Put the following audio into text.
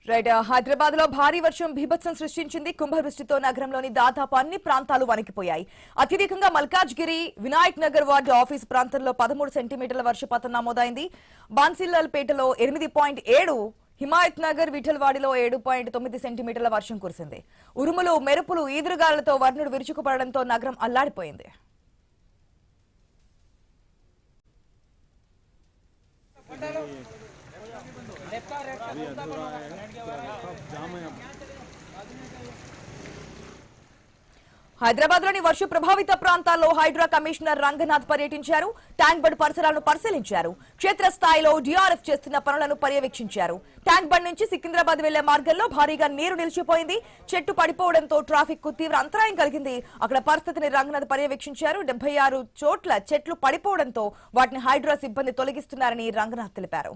Right Hyderabad లో భారీ వర్షం బీభత్సం సృష్టించింది. కుంభవృష్టితో నగరంలోని దాదాపు అన్ని ప్రాంతాలు వణికిపోయాయి. అత్యధికంగా మల్కాజ్గిరి వినాయక్ నగర్ వార్డు ఆఫీస్ ప్రాంతంలో 13 సెంటీమీటర్ల వర్షపాతం నమోదైంది. బాన్సిల్లల్పేటలో 8.7, హిమాయత్ నగర్ విఠల్వాడిలో 7.9 సెంటీమీటర్ల వర్షం కురిసింది. ఉరుములు మెరుపులు ఈదురుగాలతో వర్ణుడు విరుచుకుపడడంతో నగరం అల్లాడిపోయింది. హైదరాబాద్ లోని వర్ష ప్రభావిత ప్రాంతాల్లో హైడ్రా కమిషనర్ రంగనాథ్ పర్యటించారు. ట్యాంక్ బండ్ పరిసరాలను పరిశీలించారు. క్షేత్రస్థాయిలో డీఆర్ఎఫ్ చేస్తున్న పనులను పర్యవేక్షించారు. ట్యాంక్ బండ్ నుంచి సికింద్రాబాద్ వెళ్లే మార్గంలో భారీగా నీరు నిలిచిపోయింది. చెట్టు పడిపోవడంతో ట్రాఫిక్ కు తీవ్ర అంతరాయం కలిగింది. అక్కడ పరిస్థితిని రంగనాథ్ పర్యవేక్షించారు. 76 చోట్ల చెట్లు పడిపోవడంతో వాటిని హైడ్రా సిబ్బంది తొలగిస్తున్నారని రంగనాథ్ తెలిపారు.